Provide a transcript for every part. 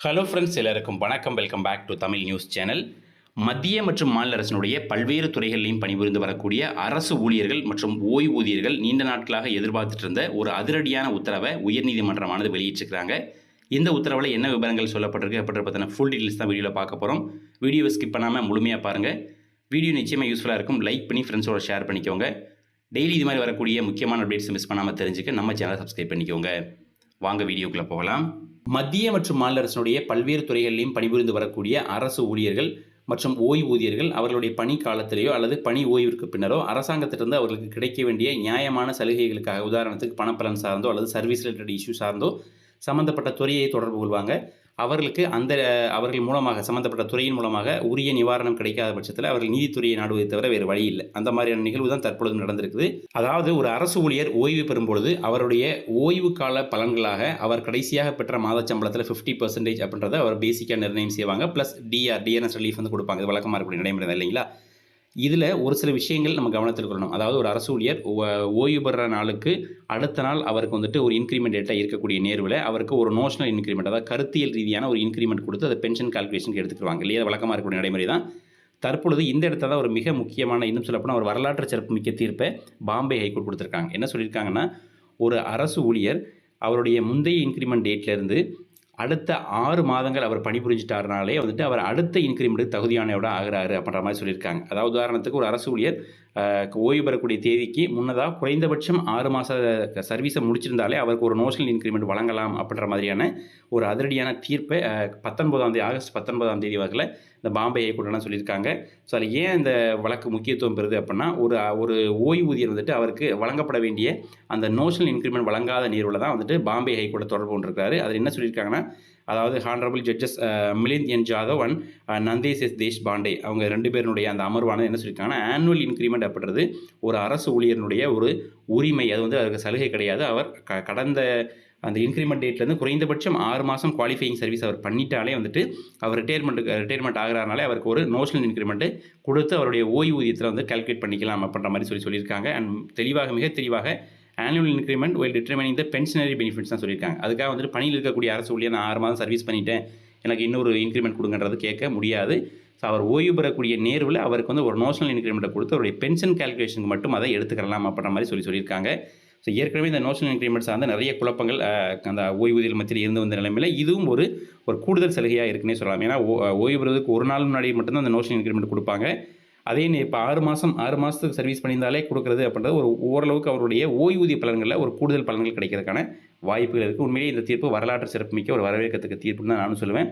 Hello friends, எல்லாருக்கும் வணக்கம். Welcome back to Tamil news channel. மத்திய மற்றும் மாநில அரசினுடைய பல்வேறு துறைகளிலும் பணிபுரிந்து வரக்கூடிய அரசு ஊழியர்கள் மற்றும் ஓய்வூதியர்கள் நீண்ட நாட்களாக எதிர்பார்த்துட்டு இருந்த ஒரு அதிரடியான உத்தரவை உயர்நீதிமன்றமானது வெளியிட்டிருக்கிறாங்க. இந்த உத்தரவில் என்ன விவரங்கள் சொல்லப்பட்டிருக்கு அப்படின்ற பற்றின ஃபுல் டீட்டெயில்ஸ் தான் வீடியோவில் பார்க்க போகிறோம். வீடியோவை ஸ்கிப் பண்ணாமல் முழுமையாக பாருங்கள். வீடியோ நிச்சயமாக யூஸ்ஃபுல்லாக இருக்கும். லைக் பண்ணி ஃப்ரெண்ட்ஸோட ஷேர் பண்ணிக்கோங்க. டெய்லி இது மாதிரி வரக்கூடிய முக்கியமான அப்டேட்ஸ் மிஸ் பண்ணாமல் தெரிஞ்சுக்க நம்ம சேனலை சப்ஸ்கிரைப் பண்ணிக்கோங்க. வாங்க வீடியோக்குள்ளே போகலாம். மத்திய மற்றும் மாநில அரசினுடைய பல்வேறு துறைகளிலும் பணிபுரிந்து வரக்கூடிய அரசு ஊழியர்கள் மற்றும் ஓய்வூதியர்கள் அவர்களுடைய பணி காலத்திலேயோ அல்லது பணி ஓய்விற்கு பின்னரோ அரசாங்கத்திலிருந்து அவர்களுக்கு கிடைக்க வேண்டிய நியாயமான சலுகைகளுக்காக, உதாரணத்துக்கு பணப்பலன் சார்ந்தோ அல்லது சர்வீஸ் ரிலேட்டட் இஷ்யூ சார்ந்தோ சம்மந்தப்பட்ட துறையை தொடர்பு கொள்வாங்க. அவர்களுக்கு அவர்கள் மூலமாக, சம்மந்தப்பட்ட துறையின் மூலமாக உரிய நிவாரணம் கிடைக்காத பட்சத்தில் அவர்கள் நீதித்துறையை நாடுவதை தவிர வேறு வழி இல்லை. அந்த மாதிரியான நிகழ்வு தான் தற்பொழுது நடந்திருக்குது. அதாவது ஒரு அரசு ஊழியர் ஓய்வு பெறும்பொழுது அவருடைய ஓய்வு கால பலன்களாக அவர் கடைசியாக பெற்ற மாத சம்பளத்தில் 50% அப்படின்றத அவர் பேசிக்காக நிர்ணயம் செய்வாங்க. ப்ளஸ் டிஎன்எஸ் ரிலீஃப் வந்து கொடுப்பாங்க. இது வழக்கமாக இருக்கக்கூடிய நடைமுறை தான் இல்லைங்களா? இதில் ஒரு சில விஷயங்கள் நம்ம கவனத்தில் கொள்ளணும். அதாவது ஒரு அரசு ஊழியர் ஓய்வு பெற நாளுக்கு அடுத்த நாள் அவருக்கு வந்துட்டு ஒரு இன்க்ரிமெண்ட் டேட்டாக இருக்கக்கூடிய நேர்வில் அவருக்கு ஒரு நோஷனல் இன்க்ரிமெண்ட், அதாவது கருத்தியல் ரீதியான ஒரு இன்க்ரிமெண்ட் கொடுத்து அதை பென்ஷன் கால்குலேஷனுக்கு எடுத்துக்குவாங்க இல்லையா? வழக்கமாக இருக்கக்கூடிய நடைமுறை தான். தற்பொழுது இந்த இடத்துல தான் ஒரு மிக முக்கியமான, இன்னும் சொல்லப்போனால் ஒரு வரலாற்று சிறப்பு மிக்க தீர்ப்பை பாம்பே ஹைகோர்ட் கொடுத்துருக்காங்க. என்ன சொல்லியிருக்காங்கன்னா, ஒரு அரசு ஊழியர் அவருடைய முந்தைய இன்க்ரிமெண்ட் டேட்லேருந்து அடுத்த 6 மாதங்கள் அவர் பணிபுரிஞ்சிட்டாருனாலே வந்துட்டு அவர் அடுத்த இன்க்ரிமெண்ட்டுக்கு தகுதியானவரோட ஆகிறாரு அப்படின்ற மாதிரி சொல்லியிருக்காங்க. அதாவது உதாரணத்துக்கு ஒரு அரசு ஊழியர் ஓய்வு பெறக்கூடிய தேதிக்கு முன்னதாக குறைந்தபட்சம் 6 மாத சர்வீஸை முடிச்சிருந்தாலே அவருக்கு ஒரு நோஷனல் இன்க்ரிமெண்ட் வழங்கலாம் அப்படின்ற மாதிரியான ஒரு அதிரடியான தீர்ப்பை ஆகஸ்ட் 19 வகையில் இந்த பாம்பே ஹைகோர்ட்லாம் சொல்லியிருக்காங்க. ஸோ அதில் ஏன் இந்த வழக்கு முக்கியத்துவம் பெறுது அப்படின்னா, ஒரு ஓய்வூதியர் வந்துட்டு அவருக்கு வழங்கப்பட வேண்டிய அந்த நோஷனல் இன்க்ரிமெண்ட் வழங்காத நேர்வில் தான் வந்துட்டு பாம்பே ஹைகோர்ட்டை தொடர்பு கொண்டிருக்காரு. அதில் என்ன சொல்லியிருக்காங்கன்னா, அதாவது honourable judges Milind N Jadhav and Nandesh S Deshpande அவங்க 2 பேருடைய அந்த அமர்வானது என்ன சொல்லியிருக்காங்கன்னா, ஆனுவல் இன்க்ரிமெண்ட் அப்படின்றது ஒரு அரசு ஊழியனுடைய ஒரு உரிமை. அது வந்து அவருக்கு சலுகை கிடையாது. அவர் கடந்த அந்த இன்க்ரிமெண்ட் டேட்லேருந்து குறைந்தபட்சம் 6 மாதம் குவாலிஃபையிங் சர்வீஸ் அவர் பண்ணிட்டாலே வந்துட்டு அவர் ரிட்டையர்மெண்ட் ஆகிறாருனாலே அவருக்கு ஒரு நோஷனல் இன்க்ரிமெண்ட்டு கொடுத்து அவருடைய ஓய்வூதியத்தில் வந்து கால்குலேட் பண்ணிக்கலாம் அப்படின்ற மாதிரி சொல்லியிருக்காங்க. அண்ட் மிக தெளிவாக ஆனுவல் இன்க்ரிமெண்ட் வெல் டிட்டர்மினிங் த பென்ஷனரி பெனிஃபிட்ஸ் தான் சொல்லியிருக்காங்க. அதுக்காக வந்துட்டு பணியில் இருக்கக்கூடிய அரசு ஊழியர் நான் 6 மாதம் சர்வீஸ் பண்ணிட்டேன், எனக்கு இன்னொரு இன்க்ரிமெண்ட் கொடுங்கன்றது கேட்க முடியாது. ஸோ அவர் ஓய்வு பெறக்கூடிய நேர்வில் அவருக்கு வந்து ஒரு நோஷனல் இன்க்ரிமெண்ட்டை கொடுத்து அவருடைய பென்ஷன் கால்குலேஷனுக்கு மட்டும் அதை எடுத்துக்கலாம் அப்படின்ற மாதிரி சொல்லியிருக்காங்க. ஸோ ஏற்கனவே இந்த நோஷனல் இன்க்ரிமெண்ட்ஸ் சார்ந்த நிறைய குழப்பங்கள் அந்த ஓய்வூதியர் மத்தியில் இருந்து வந்த நிலைமையில் இதுவும் ஒரு கூடுதல் சலுகையாக இருக்குன்னே சொல்லலாம். ஏன்னா ஓய்வு பெறுவதற்கு ஒரு நாள் முன்னாடி மட்டும்தான் அந்த நோஷனல் இன்க்ரிமெண்ட் கொடுப்பாங்க. அதே இப்போ 6 மாதத்துக்கு சர்வீஸ் பண்ணியிருந்தாலே கொடுக்குறது அப்படின்றது ஒரு ஓரளவுக்கு அவருடைய ஓய்வூதிய பலன்களில் ஒரு கூடுதல் பலன்கள் கிடைக்கிறதுக்கான வாய்ப்புகள் இருக்குது. உண்மையிலேயே இந்த தீர்ப்பு வரலாற்று சிறப்புமிக்க ஒரு வரவேற்கத்தக்க தீர்ப்புன்னு தான் நானும் சொல்லுவேன்.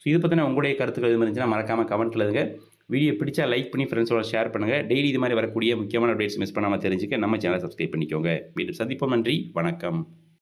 ஸோ இது பற்றின உங்களுடைய கருத்துக்கள் எதுவும் இருந்துச்சுன்னா மறக்காமல் கமெண்ட்டில் எழுதுங்க. வீடியோ பிடிச்சா லைக் பண்ணி ஃப்ரெண்ட்ஸோட ஷேர் பண்ணுங்கள். டெய்லி இது மாதிரி வரக்கூடிய முக்கியமான அப்டேட்ஸ் மிஸ் பண்ணாமல் தெரிஞ்சுக்க நம்ம சேனலை சப்ஸ்கிரைப் பண்ணிக்கோங்க. வீடியோ சந்திப்போம். நன்றி, வணக்கம்.